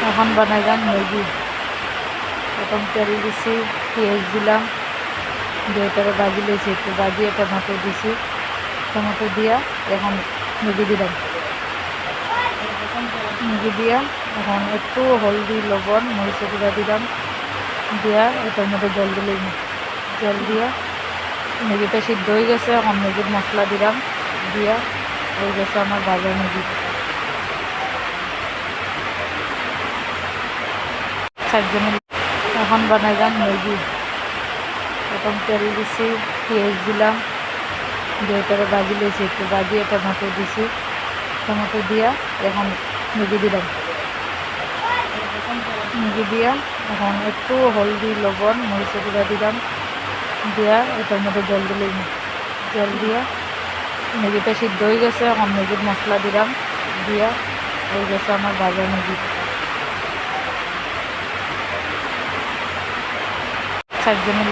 এখন বানাইলাম ম্যাগি। প্রথম তেল দিছি, পেঁয়াজ দিলাম, দিয়ে এটাকে ভাজি লেছি, একটু ভাজিয়ে টমেটো দিছি, টমেটো দিয়া এখন ম্যাগি দিলাম। ম্যাগি দিয়া এখন একটু হলদি, লবণ, মরিচের গুঁড়া দিলাম, দিয়া এটার মধ্যে জল দিলাম। জল দিয়া ম্যাগিটা সিদ্ধ হয়ে গেছে, এখন ম্যাগির মশলা দিলাম, দিয়া হয়ে গেছে আমার ভাজা ম্যাগি। চারজনের এখন বানাইলাম ম্যাগি। প্রথম তেল দিছি, পেঁয়াজ দিলাম, দিয়ে এটাকে ভাজি লেছি, একটু ভাজিয়ে টমেটো দিছি, টমেটো দিয়া এখন ম্যাগি দিলাম। ম্যাগি দিয়া এখন একটু হলদি, লবণ, মরিচের গুঁড়া দিলাম, দিয়া এটার মধ্যে জল দিলাম। জল দিয়া ম্যাগিটা সিদ্ধ হয়ে গেছে, এখন ম্যাগির মশলা দিলাম, দিয়া হয়ে গেছে আমার ভাজা ম্যাগি। চারজনের